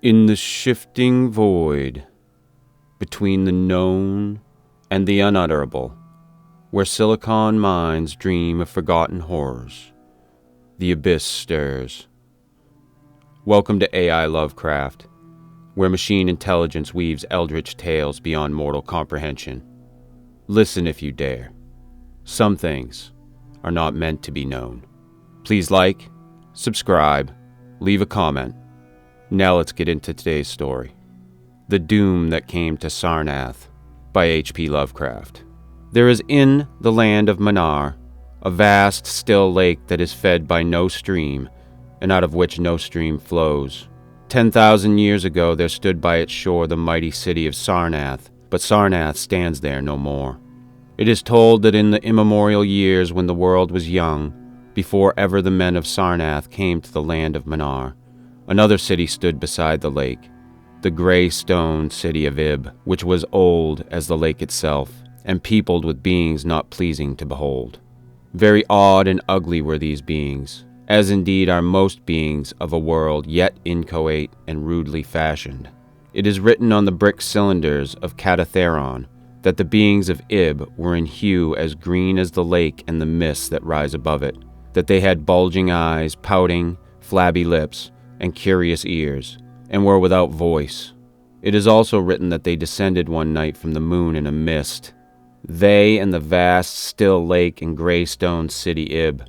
In the shifting void, between the known and the unutterable, where silicon minds dream of forgotten horrors, the abyss stirs. Welcome to AI Lovecraft, where machine intelligence weaves eldritch tales beyond mortal comprehension. Listen if you dare. Some things are not meant to be known. Please like, subscribe, leave a comment. Now let's get into today's story. The Doom That Came to Sarnath by H.P. Lovecraft. There is in the land of Mnar a vast, still lake that is fed by no stream, and out of which no stream flows. 10,000 years ago there stood by its shore the mighty city of Sarnath, but Sarnath stands there no more. It is told that in the immemorial years when the world was young, before ever the men of Sarnath came to the land of Mnar, another city stood beside the lake, the gray stone city of Ib, which was old as the lake itself, and peopled with beings not pleasing to behold. Very odd and ugly were these beings, as indeed are most beings of a world yet inchoate and rudely fashioned. It is written on the brick cylinders of Catatheron that the beings of Ib were in hue as green as the lake and the mists that rise above it, that they had bulging eyes, pouting, flabby lips, and curious ears, and were without voice. It is also written that they descended one night from the moon in a mist, they and the vast, still lake and gray stone city Ib.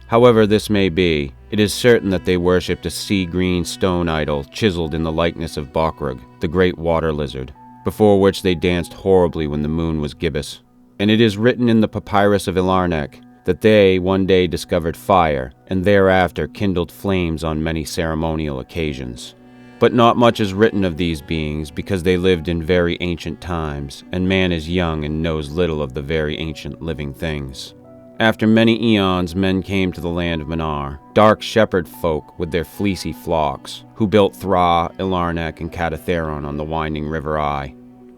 However this may be, it is certain that they worshipped a sea-green stone idol chiseled in the likeness of Bokrug, the great water lizard, before which they danced horribly when the moon was gibbous. And it is written in the papyrus of Ilarnek that they one day discovered fire, and thereafter kindled flames on many ceremonial occasions. But not much is written of these beings, because they lived in very ancient times, and man is young and knows little of the very ancient living things. After many eons, men came to the land of Mnar, dark shepherd folk with their fleecy flocks, who built Thra, Ilarnek, and Catatheron on the winding river Eye.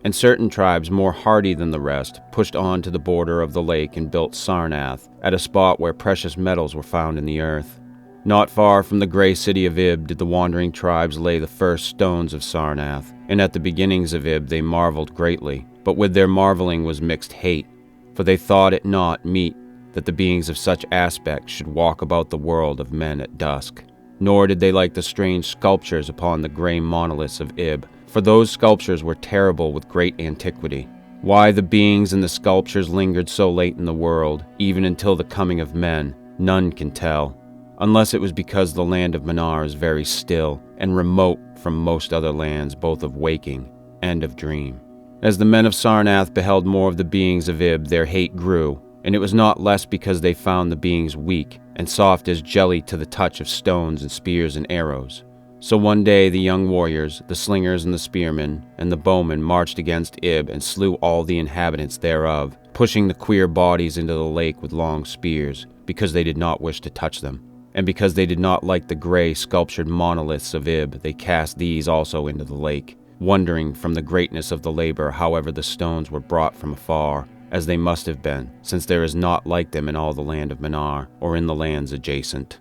And certain tribes, more hardy than the rest, pushed on to the border of the lake and built Sarnath, at a spot where precious metals were found in the earth. Not far from the gray city of Ib did the wandering tribes lay the first stones of Sarnath, and at the beginnings of Ib they marveled greatly, but with their marveling was mixed hate, for they thought it not meet that the beings of such aspect should walk about the world of men at dusk. Nor did they like the strange sculptures upon the gray monoliths of Ib, for those sculptures were terrible with great antiquity. Why the beings and the sculptures lingered so late in the world, even until the coming of men, none can tell, unless it was because the land of Mnar is very still and remote from most other lands, both of waking and of dream. As the men of Sarnath beheld more of the beings of Ib, their hate grew, and it was not less because they found the beings weak and soft as jelly to the touch of stones and spears and arrows. So one day the young warriors, the slingers and the spearmen, and the bowmen marched against Ib and slew all the inhabitants thereof, pushing the queer bodies into the lake with long spears, because they did not wish to touch them. And because they did not like the gray, sculptured monoliths of Ib, they cast these also into the lake, wondering from the greatness of the labor however the stones were brought from afar, as they must have been, since there is naught like them in all the land of Mnar, or in the lands adjacent.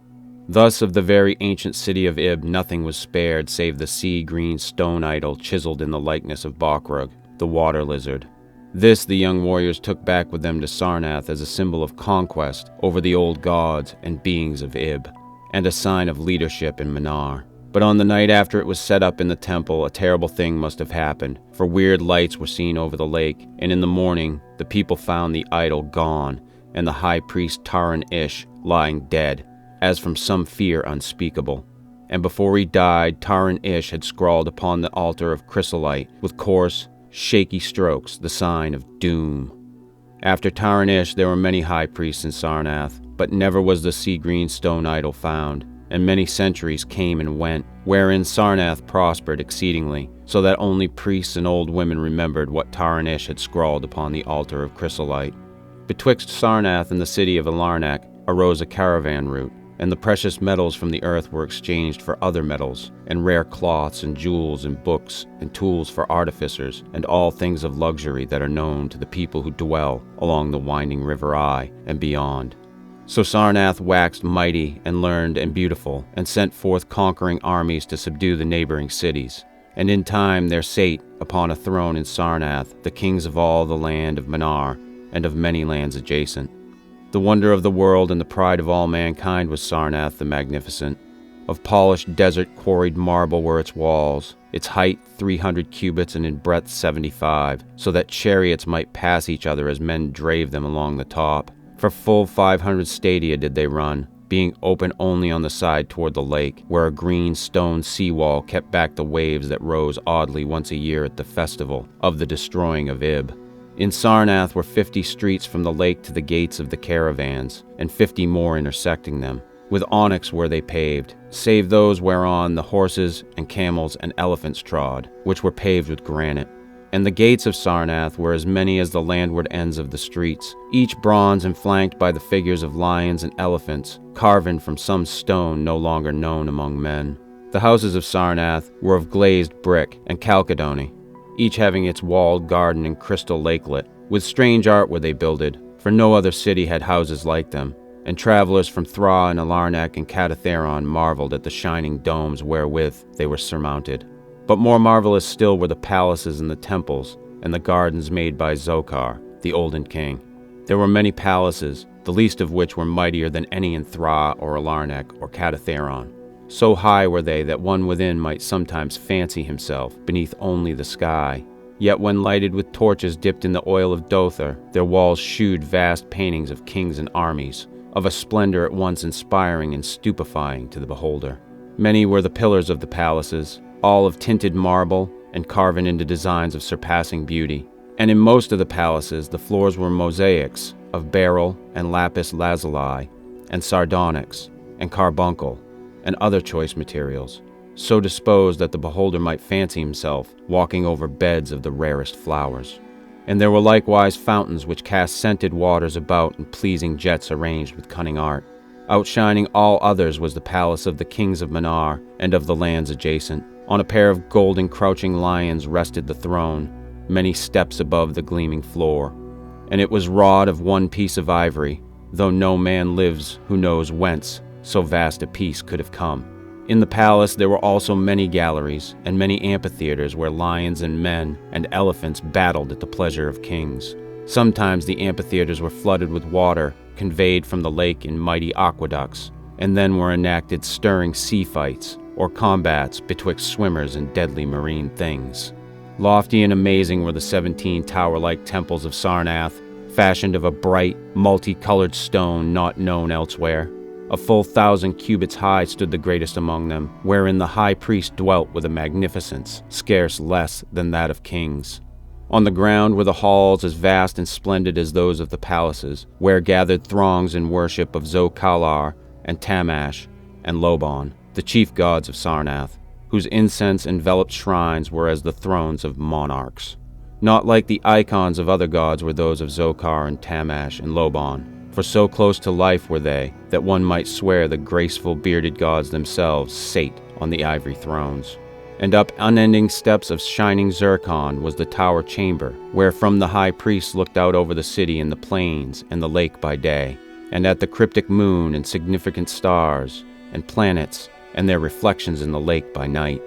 Thus of the very ancient city of Ib nothing was spared save the sea-green stone idol chiseled in the likeness of Bokrug, the water lizard. This the young warriors took back with them to Sarnath as a symbol of conquest over the old gods and beings of Ib, and a sign of leadership in Mnar. But on the night after it was set up in the temple, a terrible thing must have happened, for weird lights were seen over the lake, and in the morning the people found the idol gone, and the high priest Taran-ish lying dead, as from some fear unspeakable. And before he died, Taran-ish had scrawled upon the altar of chrysolite, with coarse, shaky strokes, the sign of doom. After Taran-ish there were many high priests in Sarnath, but never was the sea-green stone idol found, and many centuries came and went, wherein Sarnath prospered exceedingly, so that only priests and old women remembered what Taran-ish had scrawled upon the altar of chrysolite. Betwixt Sarnath and the city of Ilarnek arose a caravan route, and the precious metals from the earth were exchanged for other metals, and rare cloths and jewels and books and tools for artificers, and all things of luxury that are known to the people who dwell along the winding river Eye and beyond. So Sarnath waxed mighty and learned and beautiful, and sent forth conquering armies to subdue the neighboring cities. And in time there sate upon a throne in Sarnath the kings of all the land of Mnar, and of many lands adjacent. The wonder of the world and the pride of all mankind was Sarnath the Magnificent. Of polished desert quarried marble were its walls, its height 300 cubits and in breadth 75, so that chariots might pass each other as men drave them along the top. For full 500 stadia did they run, being open only on the side toward the lake, where a green stone seawall kept back the waves that rose oddly once a year at the festival of the destroying of Ib. In Sarnath were 50 streets from the lake to the gates of the caravans, and 50 more intersecting them. With onyx were they paved, save those whereon the horses and camels and elephants trod, which were paved with granite. And the gates of Sarnath were as many as the landward ends of the streets, each bronze and flanked by the figures of lions and elephants, carven from some stone no longer known among men. The houses of Sarnath were of glazed brick and chalcedony, each having its walled garden and crystal lakelet. With strange art were they builded, for no other city had houses like them, and travelers from Thra and Alarnak and Catatheron marveled at the shining domes wherewith they were surmounted. But more marvelous still were the palaces and the temples, and the gardens made by Zocar, the olden king. There were many palaces, the least of which were mightier than any in Thra or Alarnak or Catatheron. So high were they that one within might sometimes fancy himself beneath only the sky. Yet when lighted with torches dipped in the oil of Dothr, their walls shewed vast paintings of kings and armies, of a splendor at once inspiring and stupefying to the beholder. Many were the pillars of the palaces, all of tinted marble and carven into designs of surpassing beauty. And in most of the palaces the floors were mosaics of beryl and lapis lazuli, and sardonyx and carbuncle, and other choice materials, so disposed that the beholder might fancy himself walking over beds of the rarest flowers. And there were likewise fountains which cast scented waters about in pleasing jets arranged with cunning art. Outshining all others was the palace of the kings of Mnar and of the lands adjacent. On a pair of golden crouching lions rested the throne, many steps above the gleaming floor. And it was wrought of one piece of ivory, though no man lives who knows whence so vast a piece could have come. In the palace there were also many galleries, and many amphitheaters where lions and men and elephants battled at the pleasure of kings. Sometimes the amphitheaters were flooded with water, conveyed from the lake in mighty aqueducts, and then were enacted stirring sea fights, or combats betwixt swimmers and deadly marine things. Lofty and amazing were the 17 tower-like temples of Sarnath, fashioned of a bright, multicolored stone not known elsewhere. A full 1,000 cubits high stood the greatest among them, wherein the high priest dwelt with a magnificence scarce less than that of kings. On the ground were the halls as vast and splendid as those of the palaces, where gathered throngs in worship of Zo-Kalar and Tamash and Lobon, the chief gods of Sarnath, whose incense-enveloped shrines were as the thrones of monarchs. Not like the icons of other gods were those of Zokar and Tamash and Lobon, for so close to life were they that one might swear the graceful bearded gods themselves sate on the ivory thrones. And up unending steps of shining zircon was the tower chamber, wherefrom the high priest looked out over the city and the plains and the lake by day, and at the cryptic moon and significant stars and planets and their reflections in the lake by night.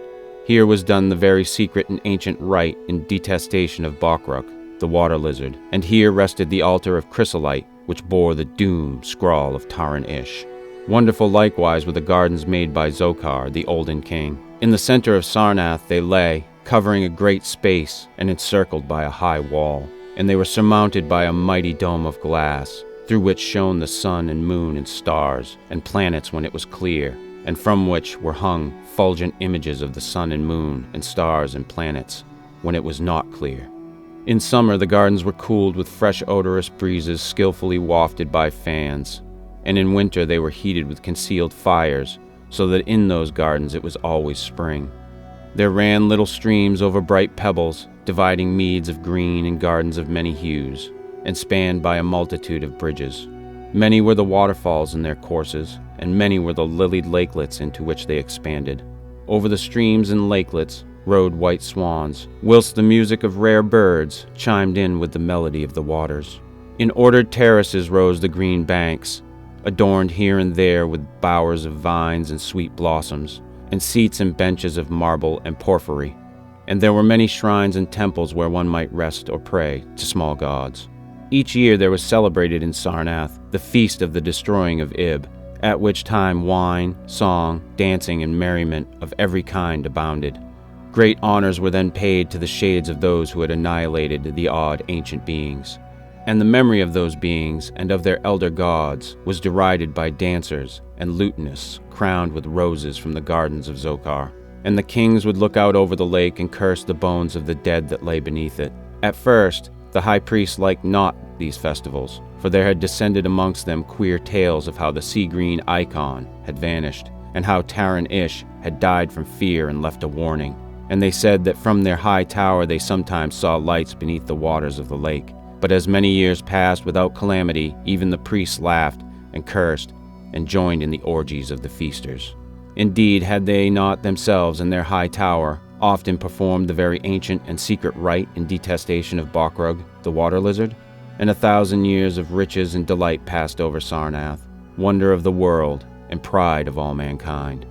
Here was done the very secret and ancient rite in detestation of Bokrug, the water lizard, and here rested the altar of chrysolite, which bore the doom scrawl of Taran-Ish. Wonderful likewise were the gardens made by Zokar, the olden king. In the center of Sarnath they lay, covering a great space and encircled by a high wall, and they were surmounted by a mighty dome of glass, through which shone the sun and moon and stars and planets when it was clear, and from which were hung fulgent images of the sun and moon and stars and planets when it was not clear. In summer the gardens were cooled with fresh odorous breezes skillfully wafted by fans, and in winter they were heated with concealed fires, so that in those gardens it was always spring. There ran little streams over bright pebbles, dividing meads of green and gardens of many hues, and spanned by a multitude of bridges. Many were the waterfalls in their courses, and many were the lilied lakelets into which they expanded. Over the streams and lakelets rode white swans, whilst the music of rare birds chimed in with the melody of the waters. In ordered terraces rose the green banks, adorned here and there with bowers of vines and sweet blossoms, and seats and benches of marble and porphyry. And there were many shrines and temples where one might rest or pray to small gods. Each year there was celebrated in Sarnath the feast of the destroying of Ib, at which time wine, song, dancing, and merriment of every kind abounded. Great honors were then paid to the shades of those who had annihilated the odd ancient beings. And the memory of those beings and of their elder gods was derided by dancers and lutanists crowned with roses from the gardens of Zokar. And the kings would look out over the lake and curse the bones of the dead that lay beneath it. At first, the high priest liked not these festivals, for there had descended amongst them queer tales of how the sea-green icon had vanished, and how Taran Ish had died from fear and left a warning. And they said that from their high tower they sometimes saw lights beneath the waters of the lake. But as many years passed without calamity, even the priests laughed and cursed and joined in the orgies of the feasters. Indeed, had they not themselves in their high tower often performed the very ancient and secret rite in detestation of Bokrug, the water lizard? And 1,000 years of riches and delight passed over Sarnath, wonder of the world and pride of all mankind.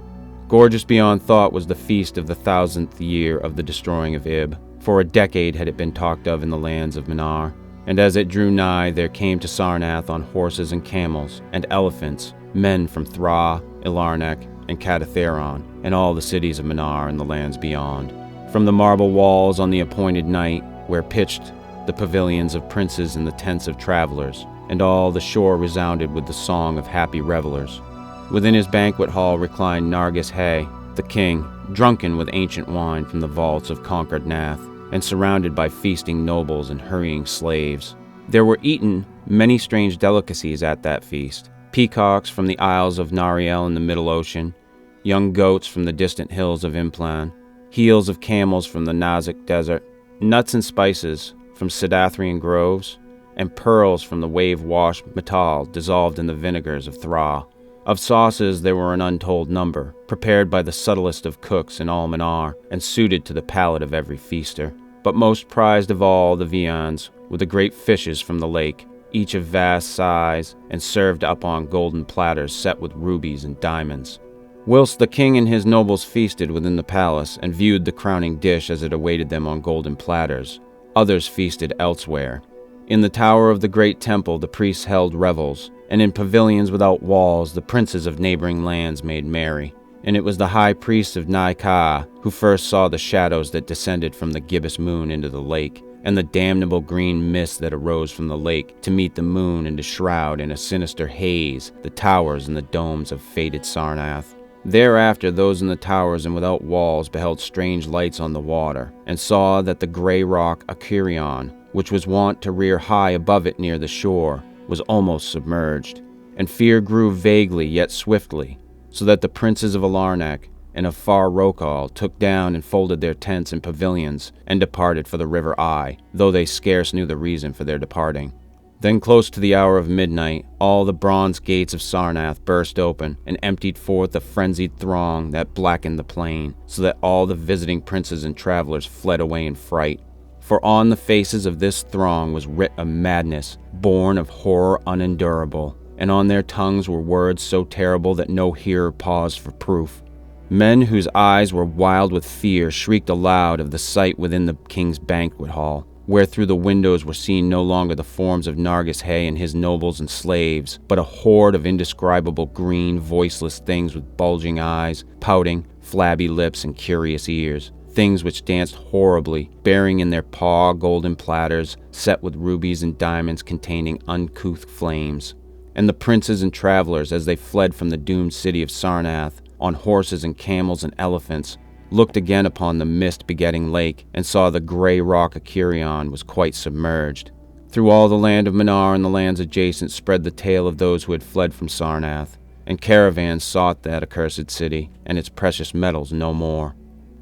Gorgeous beyond thought was the feast of the 1,000th year of the destroying of Ib. For a decade had it been talked of in the lands of Mnar, and as it drew nigh there came to Sarnath on horses and camels and elephants men from Thra, Ilarnek, and Catatheron, and all the cities of Mnar and the lands beyond. From the marble walls on the appointed night, where pitched the pavilions of princes and the tents of travelers, and all the shore resounded with the song of happy revelers. Within his banquet hall reclined Nargis Hay, the king, drunken with ancient wine from the vaults of conquered Nath, and surrounded by feasting nobles and hurrying slaves. There were eaten many strange delicacies at that feast: peacocks from the isles of Nariel in the Middle Ocean, young goats from the distant hills of Implan, heels of camels from the Nazik Desert, nuts and spices from Sidathrian groves, and pearls from the wave-washed metal dissolved in the vinegars of Thra. Of sauces there were an untold number, prepared by the subtlest of cooks in all Mnar, and suited to the palate of every feaster. But most prized of all the viands were the great fishes from the lake, each of vast size, and served up on golden platters set with rubies and diamonds. Whilst the king and his nobles feasted within the palace and viewed the crowning dish as it awaited them on golden platters, others feasted elsewhere. In the tower of the great temple the priests held revels, and in pavilions without walls the princes of neighboring lands made merry. And it was the high priest of Nai-Ka who first saw the shadows that descended from the gibbous moon into the lake, and the damnable green mist that arose from the lake to meet the moon and to shroud in a sinister haze the towers and the domes of fated Sarnath. Thereafter those in the towers and without walls beheld strange lights on the water, and saw that the grey rock Akirion, which was wont to rear high above it near the shore, was almost submerged, and fear grew vaguely yet swiftly, so that the princes of Ilarnek and of Far Rokal took down and folded their tents and pavilions, and departed for the river Ai, though they scarce knew the reason for their departing. Then close to the hour of midnight, all the bronze gates of Sarnath burst open, and emptied forth a frenzied throng that blackened the plain, so that all the visiting princes and travelers fled away in fright. For on the faces of this throng was writ a madness, born of horror unendurable, and on their tongues were words so terrible that no hearer paused for proof. Men whose eyes were wild with fear shrieked aloud of the sight within the king's banquet hall, where through the windows were seen no longer the forms of Nargis Hay and his nobles and slaves, but a horde of indescribable green, voiceless things with bulging eyes, pouting, flabby lips, and curious ears. Things which danced horribly, bearing in their paw golden platters set with rubies and diamonds containing uncouth flames. And the princes and travelers, as they fled from the doomed city of Sarnath, on horses and camels and elephants, looked again upon the mist-begetting lake, and saw the grey rock Akirion was quite submerged. Through all the land of Mnar and the lands adjacent spread the tale of those who had fled from Sarnath, and caravans sought that accursed city, and its precious metals no more.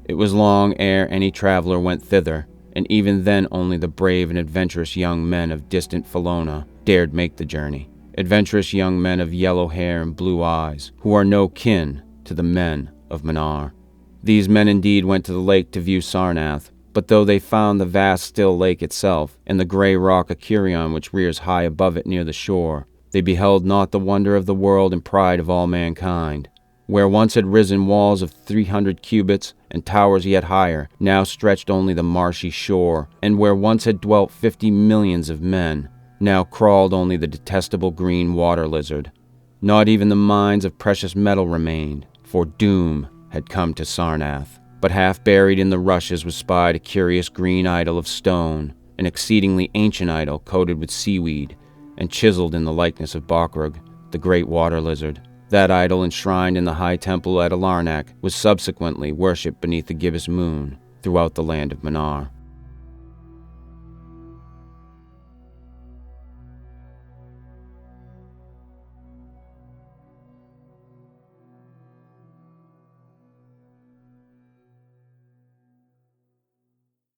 It was long ere any traveler went thither, and even then only the brave and adventurous young men of distant Felona dared make the journey. Adventurous young men of yellow hair and blue eyes, who are no kin to the men of Mnar. These men indeed went to the lake to view Sarnath, but though they found the vast still lake itself, and the grey rock Akirion which rears high above it near the shore, They beheld not the wonder of the world and pride of all mankind. Where once had risen walls of 300 cubits and towers yet higher, now stretched only the marshy shore, and where once had dwelt 50 millions of men, now crawled only the detestable green water lizard. Not even the mines of precious metal remained, for doom had come to Sarnath. But half buried in the rushes was spied a curious green idol of stone, an exceedingly ancient idol coated with seaweed, and chiseled in the likeness of Bokrug, the great water lizard. That idol, enshrined in the high temple at Alarnak, was subsequently worshipped beneath the gibbous moon throughout the land of Mnar.